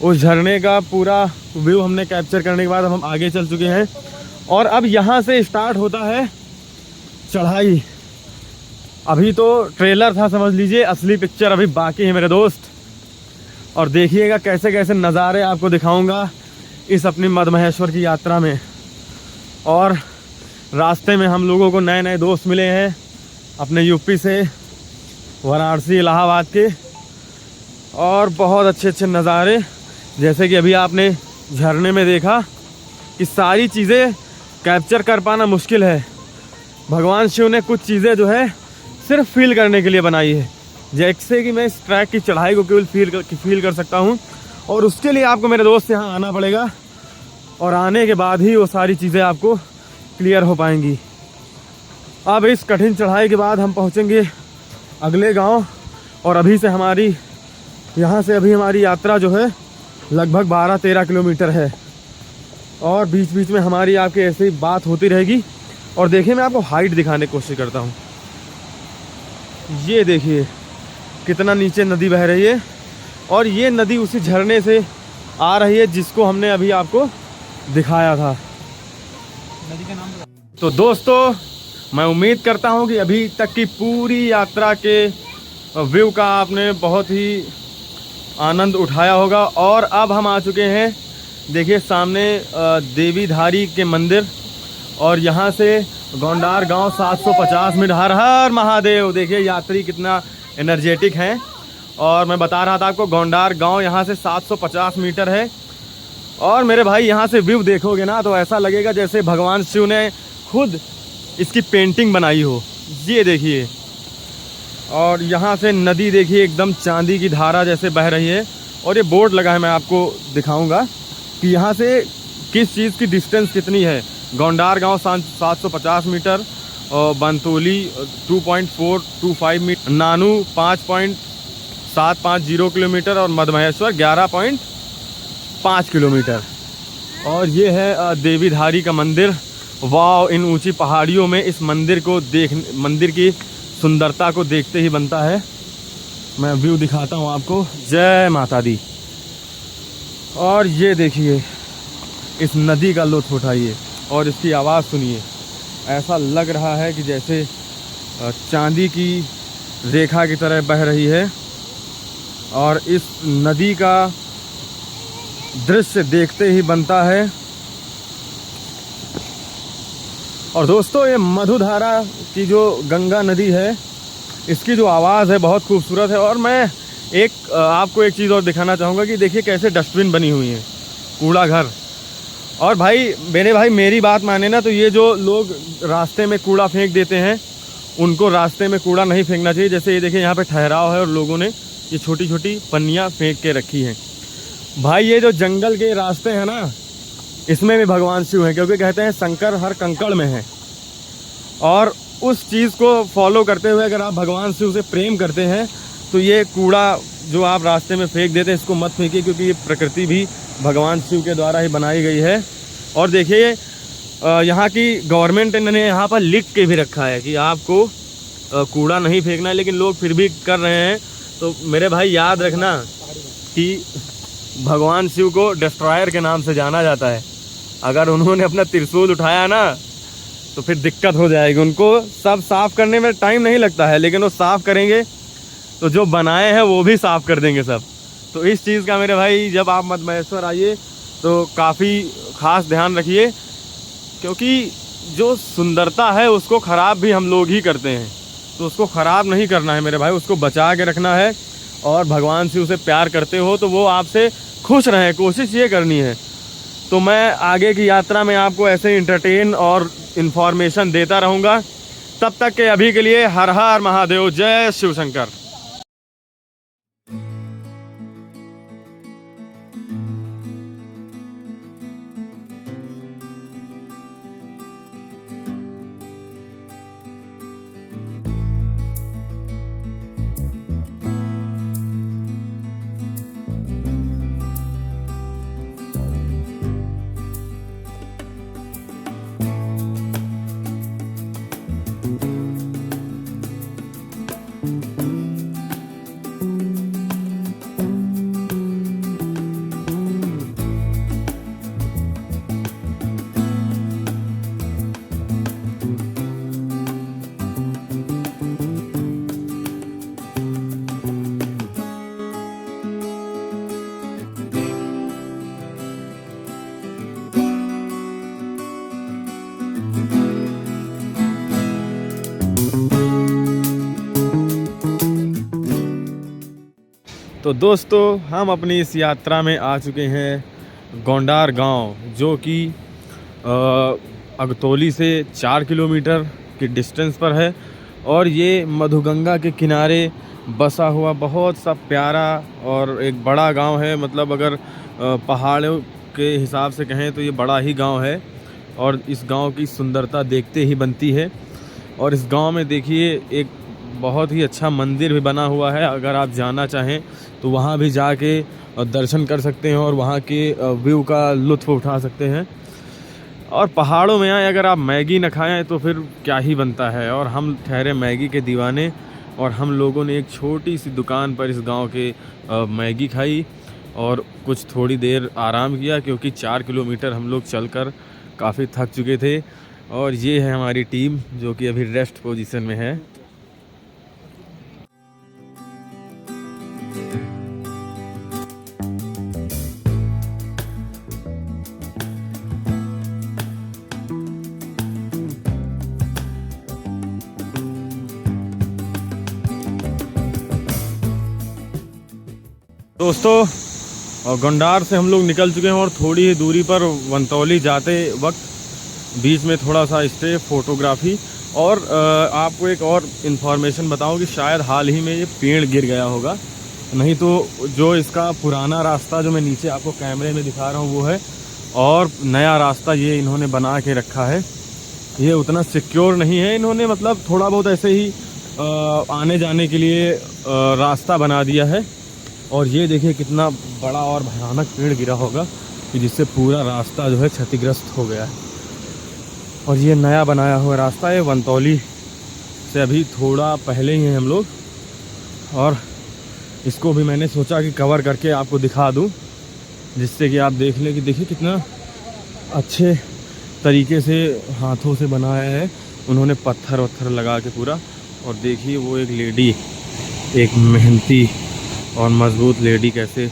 उस झरने का पूरा व्यू हमने कैप्चर करने के बाद हम आगे चल चुके हैं। और अब यहाँ से स्टार्ट होता है चढ़ाई। अभी तो ट्रेलर था समझ लीजिए, असली पिक्चर अभी बाकी है मेरे दोस्त। और देखिएगा कैसे कैसे नज़ारे आपको दिखाऊंगा इस अपनी मद्महेश्वर की यात्रा में। और रास्ते में हम लोगों को नए नए दोस्त मिले हैं अपने यूपी से, वाराणसी, इलाहाबाद के। और बहुत अच्छे अच्छे नज़ारे, जैसे कि अभी आपने झरने में देखा कि सारी चीज़ें कैप्चर कर पाना मुश्किल है। भगवान शिव ने कुछ चीज़ें जो है सिर्फ फील करने के लिए बनाई है, जैसे कि मैं इस ट्रैक की चढ़ाई को केवल फील कर सकता हूँ, और उसके लिए आपको मेरे दोस्त यहाँ आना पड़ेगा, और आने के बाद ही वो सारी चीज़ें आपको क्लियर हो पाएंगी। अब इस कठिन चढ़ाई के बाद हम पहुँचेंगे अगले गांव, और अभी से हमारी यहाँ से अभी हमारी यात्रा जो है लगभग 12-13 किलोमीटर है, और बीच बीच में हमारी आपके ऐसे ही बात होती रहेगी। और देखिए, मैं आपको हाइट दिखाने की कोशिश करता हूँ। ये देखिए कितना नीचे नदी बह रही है, और ये नदी उसी झरने से आ रही है जिसको हमने अभी आपको दिखाया था। नदी का नाम तो दोस्तों, मैं उम्मीद करता हूँ कि अभी तक की पूरी यात्रा के व्यू का आपने बहुत ही आनंद उठाया होगा। और अब हम आ चुके हैं, देखिए सामने देवीधारी के मंदिर, और यहाँ से गोंडार गांव 750 मीटर। हर हर महादेव। देखिए यात्री कितना एनर्जेटिक हैं। और मैं बता रहा था आपको, गोंडार गांव यहाँ से 750 मीटर है। और मेरे भाई यहाँ से व्यू देखोगे ना तो ऐसा लगेगा जैसे भगवान शिव ने खुद इसकी पेंटिंग बनाई हो। ये देखिए, और यहाँ से नदी देखिए एकदम चांदी की धारा जैसे बह रही है। और ये बोर्ड लगा है, मैं आपको दिखाऊंगा कि यहाँ से किस चीज़ की डिस्टेंस कितनी है। गोंडार गांव 750 मीटर, और बंतोली 2.425 मीटर, नानू 5.750 किलोमीटर, और मद्महेश्वर 11.5 किलोमीटर। और ये है देवीधारी का मंदिर। वाह, इन ऊंची पहाड़ियों में इस मंदिर को मंदिर की सुंदरता को देखते ही बनता है। मैं व्यू दिखाता हूँ आपको। जय माता दी। और ये देखिए, इस नदी का लुत्फ उठाइए और इसकी आवाज़ सुनिए। ऐसा लग रहा है कि जैसे चांदी की रेखा की तरह बह रही है। और इस नदी का दृश्य देखते ही बनता है। और दोस्तों, ये मधुधारा की जो गंगा नदी है, इसकी जो आवाज़ है बहुत खूबसूरत है। और मैं आपको एक चीज़ और दिखाना चाहूँगा कि देखिए कैसे डस्टबिन बनी हुई है, कूड़ा घर। और भाई मेरे भाई, मेरी बात माने ना तो ये जो लोग रास्ते में कूड़ा फेंक देते हैं, उनको रास्ते में कूड़ा नहीं फेंकना चाहिए। जैसे ये देखिए यहाँ पे ठहराव है और लोगों ने ये छोटी छोटी पन्नियाँ फेंक के रखी हैं। भाई ये जो जंगल के रास्ते हैं ना, इसमें भी भगवान शिव हैं, क्योंकि कहते हैं शंकर हर कंकड़ में है। और उस चीज़ को फॉलो करते हुए अगर आप भगवान शिव से प्रेम करते हैं तो ये कूड़ा जो आप रास्ते में फेंक देते हैं, इसको मत फेंकिए, क्योंकि ये प्रकृति भी भगवान शिव के द्वारा ही बनाई गई है। और देखिए यहाँ की गवर्नमेंट ने यहाँ पर लिख के भी रखा है कि आपको कूड़ा नहीं फेंकना है, लेकिन लोग फिर भी कर रहे हैं। तो मेरे भाई याद रखना कि भगवान शिव को डिस्ट्रॉयर के नाम से जाना जाता है। अगर उन्होंने अपना त्रिशूल उठाया ना तो फिर दिक्कत हो जाएगी। उनको सब साफ़ करने में टाइम नहीं लगता है, लेकिन वो साफ़ करेंगे तो जो बनाए हैं वो भी साफ़ कर देंगे सब। तो इस चीज़ का मेरे भाई, जब आप मद्महेश्वर आइए तो काफ़ी ख़ास ध्यान रखिए, क्योंकि जो सुंदरता है उसको ख़राब भी हम लोग ही करते हैं। तो उसको ख़राब नहीं करना है मेरे भाई, उसको बचा के रखना है। और भगवान शिव से प्यार करते हो तो वो आपसे खुश रहें, कोशिश ये करनी है। तो मैं आगे की यात्रा में आपको ऐसे इंटरटेन और इन्फॉर्मेशन देता रहूँगा। तब तक के अभी के लिए हर हर महादेव, जय शिव शंकर। तो दोस्तों हम अपनी इस यात्रा में आ चुके हैं गोंडार गांव, जो कि अगतौली से 4 किलोमीटर की डिस्टेंस पर है। और ये मधुगंगा के किनारे बसा हुआ बहुत सा प्यारा और एक बड़ा गांव है। मतलब अगर पहाड़ों के हिसाब से कहें तो ये बड़ा ही गांव है और इस गांव की सुंदरता देखते ही बनती है। और इस गांव में देखिए एक बहुत ही अच्छा मंदिर भी बना हुआ है। अगर आप जाना चाहें तो वहां भी जाके दर्शन कर सकते हैं और वहां के व्यू का लुत्फ़ उठा सकते हैं। और पहाड़ों में आए अगर आप मैगी न खाएं तो फिर क्या ही बनता है। और हम ठहरे मैगी के दीवाने और हम लोगों ने एक छोटी सी दुकान पर इस गांव के मैगी खाई और कुछ थोड़ी देर आराम किया, क्योंकि 4 किलोमीटर हम लोग चलकर काफ़ी थक चुके थे। और ये है हमारी टीम जो कि अभी रेस्ट पोजीशन में है। दोस्तों गोंडार से हम लोग निकल चुके हैं और थोड़ी ही दूरी पर वंतौली जाते वक्त बीच में थोड़ा सा स्टे, फोटोग्राफी। और आपको एक और इन्फॉर्मेशन बताऊं कि शायद हाल ही में ये पेड़ गिर गया होगा, नहीं तो जो इसका पुराना रास्ता जो मैं नीचे आपको कैमरे में दिखा रहा हूँ वो है, और नया रास्ता ये इन्होंने बना के रखा है। ये उतना सिक्योर नहीं है, इन्होंने मतलब थोड़ा बहुत ऐसे ही आने जाने के लिए रास्ता बना दिया है। और ये देखिए कितना बड़ा और भयानक पेड़ गिरा होगा कि जिससे पूरा रास्ता जो है क्षतिग्रस्त हो गया है। और ये नया बनाया हुआ रास्ता है, वंतौली से अभी थोड़ा पहले ही हैं हम लोग। और इसको भी मैंने सोचा कि कवर करके आपको दिखा दूं, जिससे कि आप देख लें कि देखिए कितना अच्छे तरीके से हाथों से बनाया है उन्होंने, पत्थर वत्थर लगा के पूरा। और देखिए वो एक लेडी, एक मेहनती और मज़बूत लेडी कैसे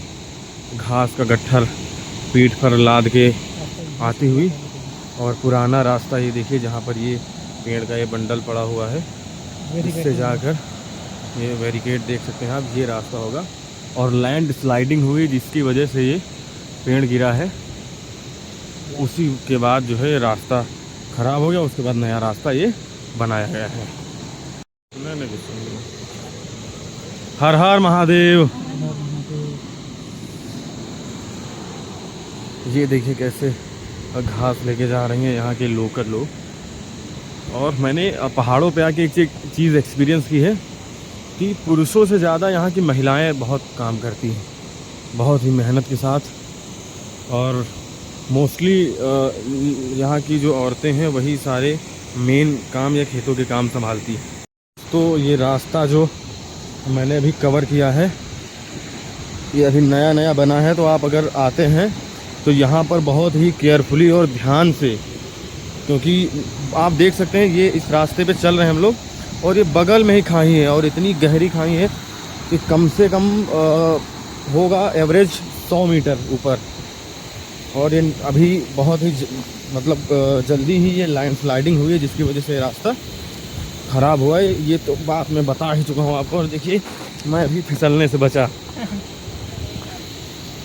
घास का गट्ठर पीठ पर लाद के आती हुई। और पुराना रास्ता ये देखिए जहाँ पर ये पेड़ का ये बंडल पड़ा हुआ है, इससे जाकर ये बैरिकेड देख सकते हैं आप, ये रास्ता होगा। और लैंड स्लाइडिंग हुई जिसकी वजह से ये पेड़ गिरा है, उसी के बाद जो है रास्ता ख़राब हो गया, उसके बाद नया रास्ता ये बनाया गया है। हर हर महादेव। ये देखिए कैसे घास लेके जा रही हैं यहाँ के लोकल लोग। और मैंने पहाड़ों पे आके एक चीज़ एक्सपीरियंस की है कि पुरुषों से ज़्यादा यहाँ की महिलाएं बहुत काम करती हैं, बहुत ही मेहनत के साथ। और मोस्टली यहाँ की जो औरतें हैं वही सारे मेन काम या खेतों के काम संभालती हैं। तो ये रास्ता जो मैंने अभी कवर किया है ये अभी नया नया बना है, तो आप अगर आते हैं तो यहाँ पर बहुत ही केयरफुली और ध्यान से, क्योंकि आप देख सकते हैं ये इस रास्ते पे चल रहे हैं हम लोग, और ये बगल में ही खाई है और इतनी गहरी खाई है कि कम से कम होगा एवरेज 100 मीटर ऊपर। और ये अभी बहुत ही मतलब जल्दी ही ये लैंड स्लाइडिंग हुई है जिसकी वजह से रास्ता ख़राब हुआ है। ये तो बात मैं बता ही चुका हूँ आपको। और देखिए मैं अभी फिसलने से बचा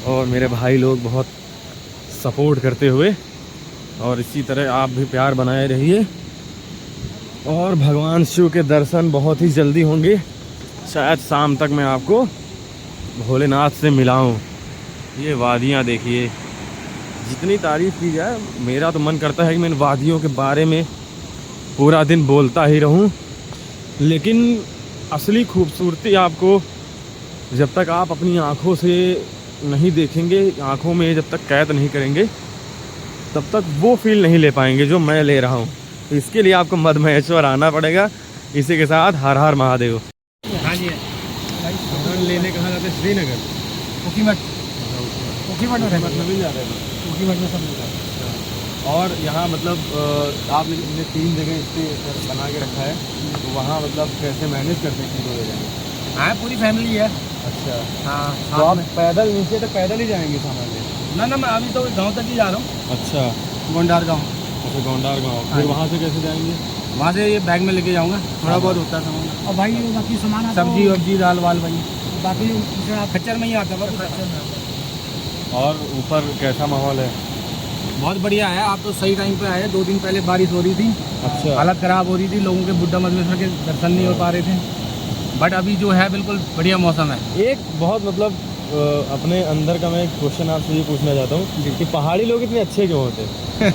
और मेरे भाई लोग बहुत सपोर्ट करते हुए, और इसी तरह आप भी प्यार बनाए रहिए। और भगवान शिव के दर्शन बहुत ही जल्दी होंगे, शायद शाम तक मैं आपको भोलेनाथ से मिलाऊं। ये वादियाँ देखिए, जितनी तारीफ़ की जाए मेरा तो मन करता है कि मैं इन वादियों के बारे में पूरा दिन बोलता ही रहूं। लेकिन असली खूबसूरती आपको जब तक आप अपनी आँखों से नहीं देखेंगे, आँखों में जब तक कैद नहीं करेंगे, तब तक वो फील नहीं ले पाएंगे जो मैं ले रहा हूँ। तो इसके लिए आपको मधमहेश्वर आना पड़ेगा। इसी के साथ हर हर महादेव। हाँ जी लेने कहाँ जाते? श्रीनगर मिल जाता है। और यहाँ मतलब आपने 3 जगह स्टे बना के रखा है, तो वहाँ मतलब कैसे मैनेज करते हैं 2 जगह? हाँ पूरी फैमिली है। अच्छा, हाँ तो आप पैदल नीचे तक पैदल ही जाएंगे सामान? ना मैं अभी तो गांव तक ही जा रहा हूँ। अच्छा, गोंडार गांव। अच्छा गोंडार गांव। फिर वहाँ से कैसे जाएंगे? वहाँ से ये बैग में लेके जाऊँगा, थोड़ा बहुत होता है सामान। और भाई बाकी सामान सब्जी वब्जी दाल वाल भाई बाकी खच्चर में ही आता है, खच्चर में। और ऊपर कैसा माहौल है? बहुत बढ़िया है। आप तो सही टाइम पे आए। 2 दिन पहले बारिश हो रही थी, अच्छा। हालत ख़राब हो रही थी, लोगों के बुड्ढा मदमेश्वर के दर्शन नहीं हो पा रहे थे, बट अभी जो है बिल्कुल बढ़िया मौसम है। एक बहुत मतलब अपने अंदर का मैं एक क्वेश्चन आपसे ये पूछना चाहता हूँ कि पहाड़ी लोग इतने अच्छे क्यों होते हैं?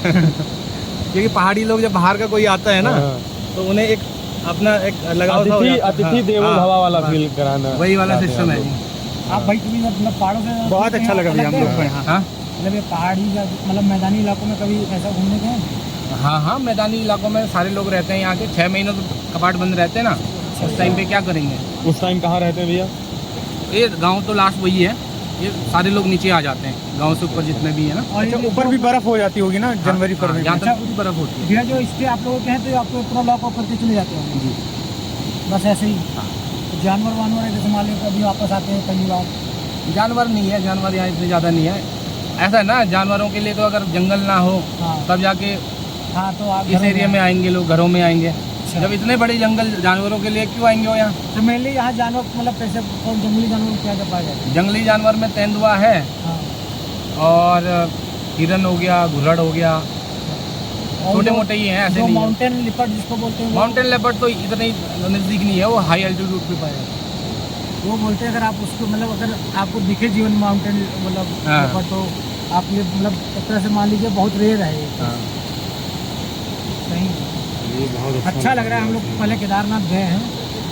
क्योंकि पहाड़ी लोग जब बाहर का कोई आता है ना, हाँ। तो उन्हें एक अपना एक लगाव सा हो जाता है। अतिथि देवो हाँ, भव वाला हाँ, फील कराना, वही वाला चाहते हैं सिस्टम है आप जी। लोग। आप भाई कभी मतलब पहाड़ों से बहुत अच्छा लगा भैया हम लोग को यहाँ। हाँ मतलब ये पहाड़ी मतलब मैदानी इलाकों में कभी ऐसा घूमने गए? हाँ हाँ, मैदानी इलाकों में सारे लोग रहते हैं यहाँ के। 6 महीनों तो कपाट बंद रहते हैं ना, उस टाइम पे क्या करेंगे? उस टाइम कहाँ रहते हैं भैया? ये गांव तो लास्ट वही है, ये सारे लोग नीचे आ जाते हैं गांव से ऊपर जितने भी है ना। और अच्छा, ऊपर भी बर्फ हो जाती होगी ना जनवरी फरवरी में? यहाँ तक पूरी बर्फ होती है। भैया जो स्टे आप लोगों के हैं तो आपको पूरा लॉक ऑफ करके चले जाते हैं जी। बस ऐसे ही? तो जानवर वानवर है जैसे मान लो कभी वापस आते हैं पहली बार? जानवर नहीं है, जानवर यहाँ इतने ज़्यादा नहीं है। ऐसा है ना, जानवरों के लिए तो अगर जंगल ना हो हाँ तब जाके हाँ, तो आप इस एरिया में आएंगे लोग, घरों में आएंगे। अच्छा। जब इतने बड़े जंगल जानवरों के लिए क्यों आएंगे वो यहाँ? तो मेनली यहाँ जानवर मतलब कैसे कौन जंगली जानवर क्या क्या पाया जाता है? जंगली जानवर में तेंदुआ है, हाँ। और हिरन हो गया, घुरड़ हो गया, और छोटे जो- मोटे ही हैं, ऐसे जो नहीं है। माउंटेन लिपर्ड जिसको बोलते हैं वो- माउंटेन लेपर्ड तो इतने नज़दीक नहीं है, वो हाई एल्टीट्यूड पे पाया जाता है। वो बोलते हैं अगर आप उसको मतलब अगर आपको दिखे जीवन में माउंटेन मतलब हाँ। leopard, तो आप ये मतलब एक तरह से मान लीजिए बहुत रेयर है ये। हाँ। सही ये बहुत अच्छा लग रहा है। हम लोग पहले केदारनाथ गए हैं,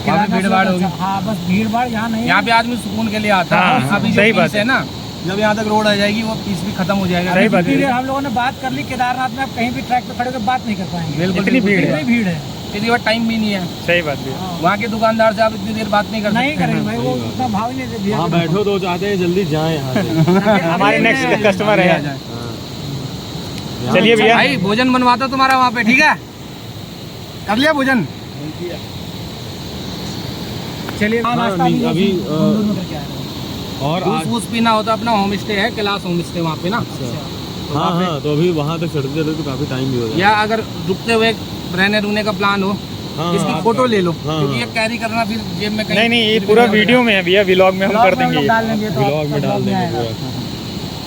वहाँ पे भीड़ भाड़ होगी। अच्छा- हाँ बस भीड़ भाड़ यहाँ नहीं है। यहाँ पे आदमी सुकून के लिए आता है। हाँ, अभी जो सही पीस बात है ना, जब यहाँ तक रोड आ जाएगी वो पीस भी खत्म हो जाएगा। सही बात है। हम लोगों ने बात कर ली, केदारनाथ में आप कहीं भी ट्रैक पे खड़े होकर बात नहीं कर पाएंगे, बिल्कुल इतनी बिल्कुल, भीड़ है। भीड़ है, किसी बार टाइम भी नहीं है। सही बात भी वहाँ के दुकानदार से आप इतनी देर बात नहीं कर नहीं सकते। करेंगे भाई, वो उतना भाव ही नहीं दे दिया। हाँ बैठो तो चाहते हैं जल्दी जाएं यहाँ से। हमारे नेक्स्ट कस्टमर है। हाँ। चलिए भैया, भाई भोजन बनवाता तुम्हारा वहाँ पे, ठीक है? कर लिया भोजन? चलिए हाँ, नाश्ता नहीं, अभी, दोनों करके आ रहे हैं। और जूस आज वूस पीना होता अपना होम स्टे है, कैलाश होम स्टे वहाँ पे ना। हाँ हाँ, तो अभी वहाँ तक चढ़ते चढ़ते तो काफ़ी टाइम भी हो या अगर रुकते हुए रहने रुकने का प्लान हो, हाँ, इसकी आप फोटो ले लो, हाँ, क्योंकि ये हाँ। कैरी करना फिर जेब में कहीं। नहीं नहीं, ये पूरा वीडियो में है भैया, व्लॉग में हम कर देंगे ये। डाल देंगे तो ब्लॉग में डाल देंगे आएगा। पूरा।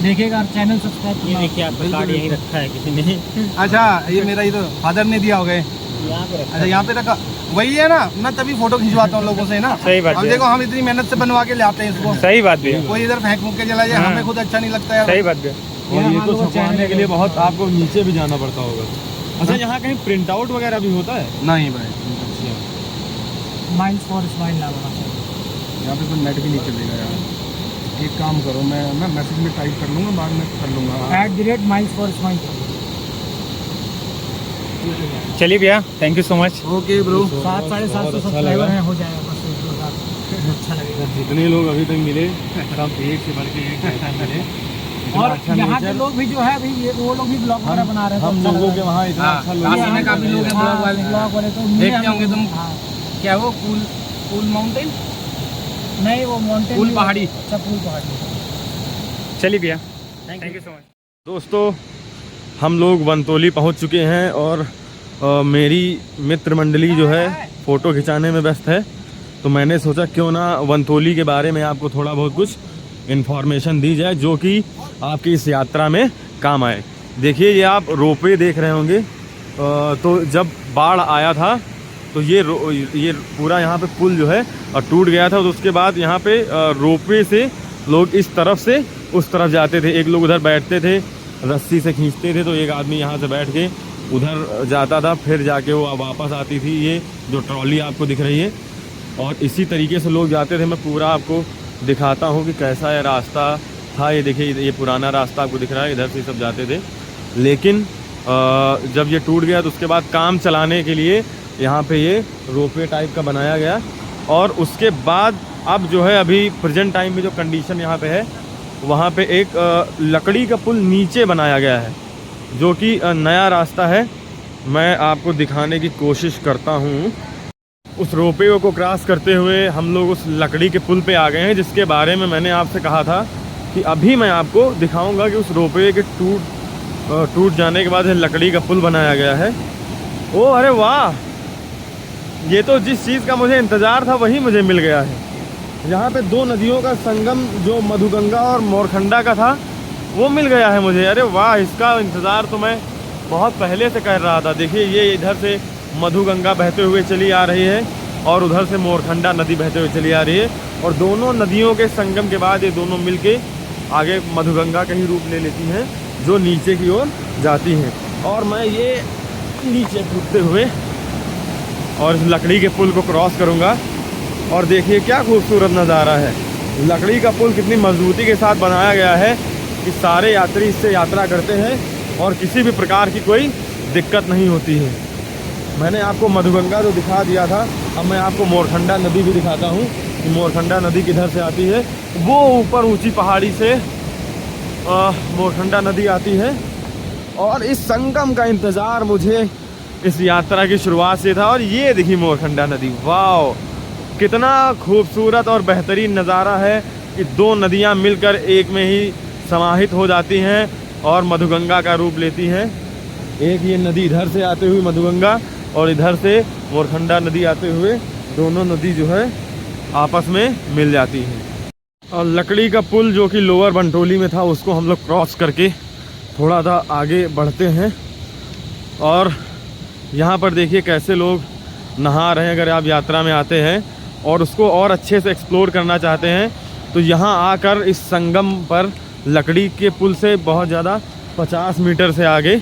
देखिएगा और चैनल सब्सक्राइब। ये देखिए आपका कार्ड यहीं रखा है किसी ने। अच्छा, ये मेरा ये तो फादर ने दिया होगा। यहाँ पे अच्छा, यहाँ पे रखा, वही है ना। मैं तभी फोटो खिंचवाता हूँ लोगों से ना। सही बात अब है। देखो हम इतनी मेहनत से बनवा के ले आते हैं इसको, सही बात भी है, कोई इधर फेंक फूक के चला जाए, हाँ। हमें खुद अच्छा नहीं लगता है। सही बात भी है। और ये तो छपवाने के लिए बहुत आपको नीचे भी जाना पड़ता होगा। अच्छा, यहाँ कहीं प्रिंट आउट वगैरह भी होता है? नहीं भाई, माइंड फॉर स्माइल लगा। यहाँ पे तो नेट भी नहीं चलेगा यार। एक काम करो, मैं मैसेज में टाइप कर लूँगा, बाद में कर लूँगा। @minds for smile। चलिए भैया, thank you so much. Okay bro. 700-750 बहुत अच्छा सब्सक्राइबर लगा। हैं, हो जाएगा बस एक दो साथ। अच्छा लगेगा। जितने लोग अभी तक मिले सब एक से बढ़ के एक ऐसा मिले। इतना और अच्छा यहाँ के नेचर। लोग भी जो है अभी वो लोग भी ब्लॉग वगैरह बना रहे हैं, हम तो अच्छा लोगों लग के रहा है। वहाँ इतना हाँ, अच्छा काशी लोग में काफी लोग हैं हाँ, ब्लॉग वाले। ब्लॉग वाले तो देखते होंगे तुम। हाँ। क्या वो कूल माउंटेन, नहीं वो माउंटेन कूल पहाड़ी। अच्छा, कूल पहाड़ी। चलिए भैया, थैंक यू सो मच। दोस्तों, हम लोग वनतोली पहुंच चुके हैं और मेरी मित्र मंडली जो है फ़ोटो खिंचाने में व्यस्त है, तो मैंने सोचा क्यों ना वनतोली के बारे में आपको थोड़ा बहुत कुछ इन्फॉर्मेशन दी जाए जो कि आपकी इस यात्रा में काम आए। देखिए, ये आप रोपवे देख रहे होंगे, तो जब बाढ़ आया था तो ये पूरा यहाँ पे पुल जो है टूट गया था, तो उसके बाद यहाँ पे रोपवे से लोग इस तरफ से उस तरफ जाते थे। एक लोग उधर बैठते थे, रस्सी से खींचते थे, तो एक आदमी यहाँ से बैठ के उधर जाता था, फिर जाके वो वापस आती थी। ये जो ट्रॉली आपको दिख रही है, और इसी तरीके से लोग जाते थे। मैं पूरा आपको दिखाता हूँ कि कैसा ये रास्ता था। ये देखिए, ये पुराना रास्ता आपको दिख रहा है, इधर से सब जाते थे। लेकिन जब ये टूट गया तो उसके बाद काम चलाने के लिए यहाँ पे ये रोपवे टाइप का बनाया गया, और उसके बाद अब जो है अभी प्रेजेंट टाइम में जो कंडीशन यहाँ पे है, वहाँ पे एक लकड़ी का पुल नीचे बनाया गया है, जो कि नया रास्ता है। मैं आपको दिखाने की कोशिश करता हूँ। उस रोपवे को क्रॉस करते हुए हम लोग उस लकड़ी के पुल पे आ गए हैं, जिसके बारे में मैंने आपसे कहा था कि अभी मैं आपको दिखाऊंगा कि उस रोपवे के टूट जाने के बाद लकड़ी का पुल बनाया गया है। ओ अरे वाह, ये तो जिस चीज़ का मुझे इंतज़ार था वही मुझे मिल गया है। यहाँ पे दो नदियों का संगम जो मधुगंगा और मोरखंडा का था वो मिल गया है मुझे। अरे वाह, इसका इंतज़ार तो मैं बहुत पहले से कर रहा था। देखिए ये इधर से मधुगंगा बहते हुए चली आ रही है और उधर से मोरखंडा नदी बहते हुए चली आ रही है, और दोनों नदियों के संगम के बाद ये दोनों मिलके आगे मधुगंगा का ही रूप ले लेती हैं जो नीचे की ओर जाती हैं। और मैं ये नीचे कूदते हुए और इस लकड़ी के पुल को क्रॉस करूँगा, और देखिए क्या खूबसूरत नज़ारा है। लकड़ी का पुल कितनी मजबूती के साथ बनाया गया है कि सारे यात्री इससे यात्रा करते हैं और किसी भी प्रकार की कोई दिक्कत नहीं होती है। मैंने आपको मधुगंगा तो दिखा दिया था, अब मैं आपको मोरखंडा नदी भी दिखाता हूँ कि मोरखंडा नदी किधर से आती है। वो ऊपर ऊंची पहाड़ी से मोरखंडा नदी आती है, और इस संगम का इंतज़ार मुझे इस यात्रा की शुरुआत से था। और ये देखिए मोरखंडा नदी, वाह कितना खूबसूरत और बेहतरीन नज़ारा है कि दो नदियाँ मिलकर एक में ही समाहित हो जाती हैं और मधुगंगा का रूप लेती हैं। एक ये नदी इधर से आते हुए मधुगंगा और इधर से मोरखंडा नदी आते हुए दोनों नदी जो है आपस में मिल जाती हैं। और लकड़ी का पुल जो कि लोअर बंटोली में था उसको हम लोग क्रॉस करके थोड़ा सा आगे बढ़ते हैं, और यहाँ पर देखिए कैसे लोग नहा रहे हैं। अगर आप यात्रा में आते हैं और उसको और अच्छे से एक्सप्लोर करना चाहते हैं तो यहाँ आकर इस संगम पर लकड़ी के पुल से बहुत ज़्यादा 50 मीटर से आगे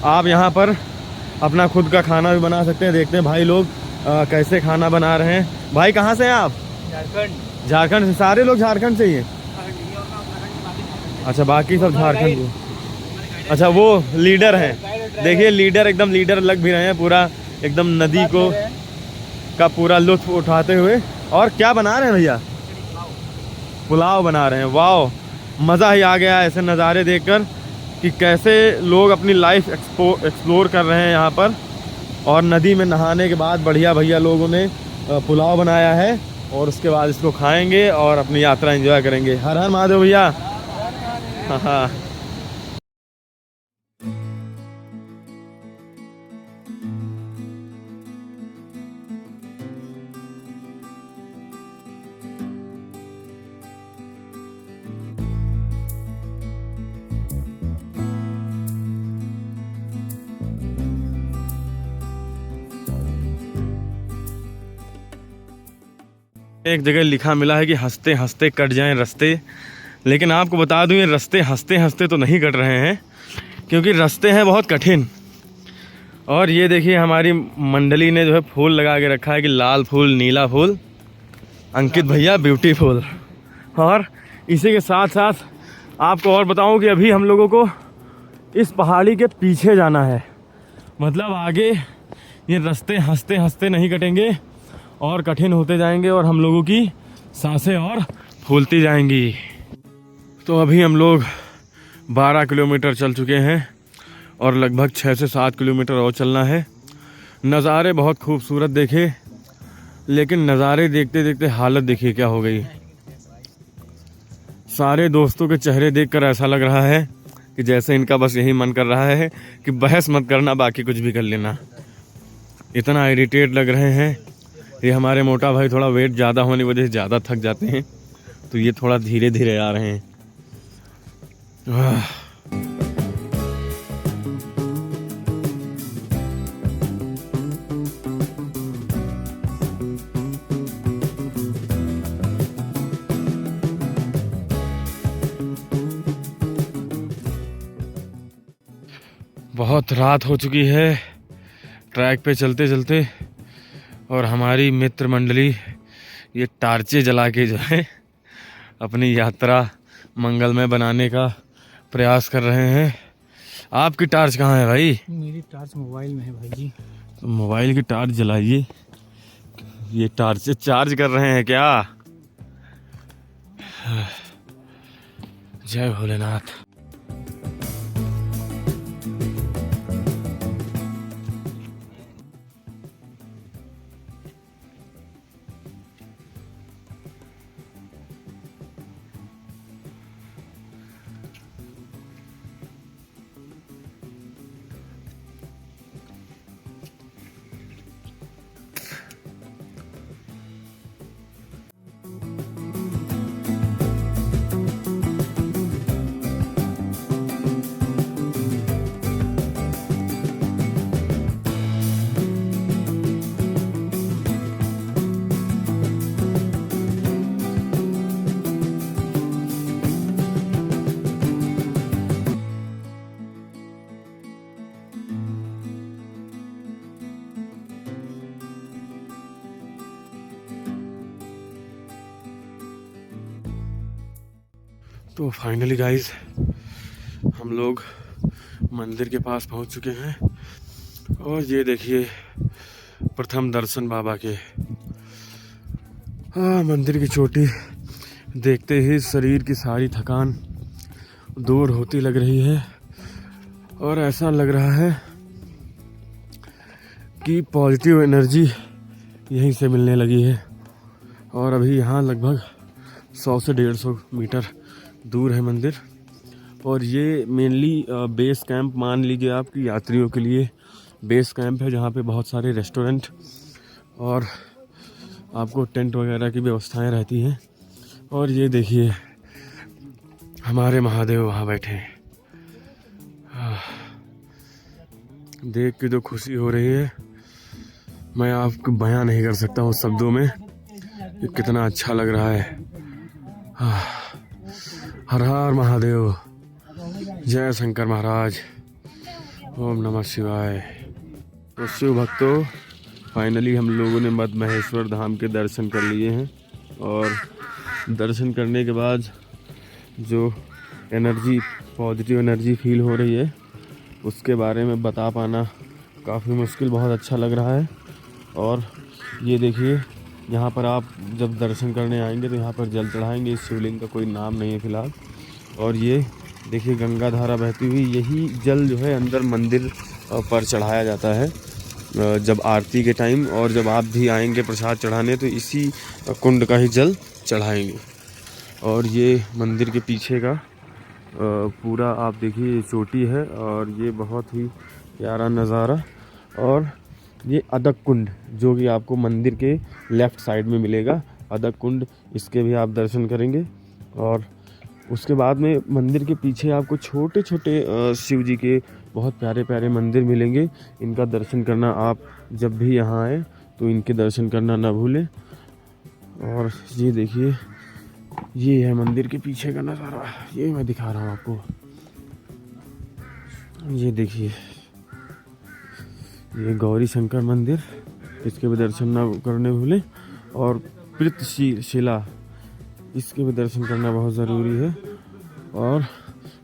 आप यहाँ पर अपना खुद का खाना भी बना सकते हैं। देखते हैं भाई लोग कैसे खाना बना रहे हैं। भाई कहाँ से हैं आप? झारखंड। झारखंड से? सारे लोग झारखंड से ही हैं? अच्छा, बाकी सब झारखंड के। अच्छा, वो लीडर हैं। देखिए लीडर, एकदम लीडर लग भी रहे हैं, पूरा एकदम नदी को का पूरा लुत्फ उठाते हुए। और क्या बना रहे हैं भैया? पुलाव बना रहे हैं। वाह, मज़ा ही आ गया ऐसे नज़ारे देखकर कि कैसे लोग अपनी लाइफ एक्सप्लोर कर रहे हैं यहाँ पर। और नदी में नहाने के बाद बढ़िया भैया लोगों ने पुलाव बनाया है और उसके बाद इसको खाएंगे और अपनी यात्रा एंजॉय करेंगे। हर हर महादेव भैया। हाँ हाँ। एक जगह लिखा मिला है कि हंसते हंसते कट जाएं रास्ते, लेकिन आपको बता दूं ये रास्ते हंसते हंसते तो नहीं कट रहे हैं, क्योंकि रास्ते हैं बहुत कठिन। और ये देखिए हमारी मंडली ने जो है फूल लगा के रखा है कि लाल फूल, नीला फूल, अंकित भैया ब्यूटीफुल। और इसी के साथ साथ आपको और बताऊं कि अभी हम लोगों को इस पहाड़ी के पीछे जाना है, मतलब आगे ये रास्ते हंसते हंसते नहीं कटेंगे और कठिन होते जाएंगे और हम लोगों की सांसें और फूलती जाएंगी। तो अभी हम लोग 12 किलोमीटर चल चुके हैं और लगभग 6 से 7 किलोमीटर और चलना है। नज़ारे बहुत खूबसूरत देखे, लेकिन नज़ारे देखते देखते हालत देखिए क्या हो गई। सारे दोस्तों के चेहरे देखकर ऐसा लग रहा है कि जैसे इनका बस यही मन कर रहा है कि बहस मत करना, बाकी कुछ भी कर लेना। इतना इरिटेट लग रहे हैं। ये हमारे मोटा भाई थोड़ा वेट ज़्यादा होने की वजह से ज़्यादा थक जाते हैं, तो ये थोड़ा धीरे धीरे आ रहे हैं। बहुत रात हो चुकी है ट्रैक पे चलते चलते, और हमारी मित्र मंडली ये टार्चे जला के जो है अपनी यात्रा मंगलमय बनाने का प्रयास कर रहे हैं। आपकी टार्च कहाँ है भाई? मेरी टार्च मोबाइल में है भाई जी। तो मोबाइल की टार्च जलाइए। ये टार्च से चार्ज कर रहे हैं क्या? जय भोलेनाथ। तो फाइनली गाइस हम लोग मंदिर के पास पहुंच चुके हैं और ये देखिए प्रथम दर्शन बाबा के। मंदिर की चोटी देखते ही शरीर की सारी थकान दूर होती लग रही है और ऐसा लग रहा है कि पॉजिटिव एनर्जी यहीं से मिलने लगी है। और अभी यहाँ लगभग 100 से 150 मीटर दूर है मंदिर और ये मेनली बेस कैंप मान लीजिए आपकी यात्रियों के लिए बेस कैंप है, जहाँ पे बहुत सारे रेस्टोरेंट और आपको टेंट वगैरह की व्यवस्थाएं रहती हैं। और ये देखिए हमारे महादेव वहाँ बैठे हैं। देख के जो खुशी हो रही है मैं आपको बयां नहीं कर सकता उस शब्दों में कि कितना अच्छा लग रहा है। हर हर महादेव, जय शंकर महाराज, ओम नमः शिवाय। तो शिव भक्तों, फाइनली हम लोगों ने मद महेश्वर धाम के दर्शन कर लिए हैं और दर्शन करने के बाद जो एनर्जी, पॉजिटिव एनर्जी फील हो रही है उसके बारे में बता पाना काफ़ी मुश्किल, बहुत अच्छा लग रहा है। और ये देखिए यहाँ पर आप जब दर्शन करने आएंगे तो यहाँ पर जल चढ़ाएंगे। इस शिवलिंग का कोई नाम नहीं है फ़िलहाल। और ये देखिए गंगा धारा बहती हुई, यही जल जो है अंदर मंदिर पर चढ़ाया जाता है जब आरती के टाइम। और जब आप भी आएंगे प्रसाद चढ़ाने तो इसी कुंड का ही जल चढ़ाएंगे। और ये मंदिर के पीछे का पूरा आप देखिए चोटी है और ये बहुत ही प्यारा नज़ारा। और ये अदक कुंड जो कि आपको मंदिर के लेफ़्ट साइड में मिलेगा, अदक कुंड, इसके भी आप दर्शन करेंगे। और उसके बाद में मंदिर के पीछे आपको छोटे छोटे शिव जी के बहुत प्यारे प्यारे मंदिर मिलेंगे। इनका दर्शन करना आप जब भी यहाँ आए तो इनके दर्शन करना ना भूलें। और ये देखिए ये है मंदिर के पीछे का नज़ारा, ये मैं दिखा रहा हूँ आपको। ये देखिए ये गौरी शंकर मंदिर, इसके भी दर्शन ना करने भूलें। और शिला, इसके भी दर्शन करना बहुत ज़रूरी है। और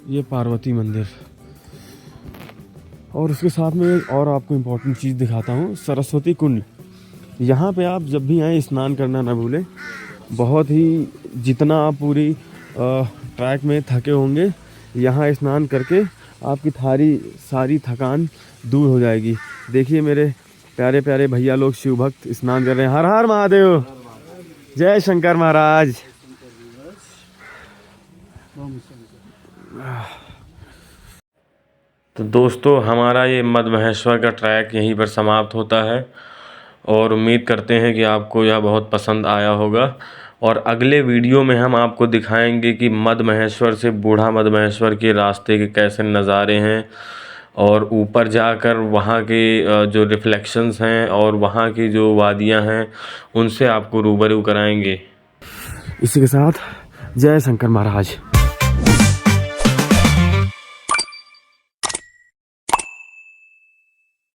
ये पार्वती मंदिर। और उसके साथ में एक और आपको इम्पोर्टेंट चीज़ दिखाता हूँ, सरस्वती कुंड। यहाँ पे आप जब भी आएँ स्नान करना ना भूलें। बहुत ही, जितना आप पूरी ट्रैक में थके होंगे, यहाँ स्नान करके आपकी सारी थकान दूर हो जाएगी। देखिए मेरे प्यारे प्यारे भैया लोग शिव भक्त स्नान कर रहे हैं। हर हर महादेव, जय शंकर महाराज। तो दोस्तों हमारा ये मद महेश्वर का ट्रैक यहीं पर समाप्त होता है और उम्मीद करते हैं कि आपको यह बहुत पसंद आया होगा। और अगले वीडियो में हम आपको दिखाएंगे कि मद महेश्वर से बूढ़ा मद महेश्वर के रास्ते के कैसे नज़ारे हैं और ऊपर जाकर वहाँ के जो रिफ्लेक्शंस हैं और वहाँ की जो वादियाँ हैं उनसे आपको रूबरू कराएंगे। इसी के साथ जय शंकर महाराज।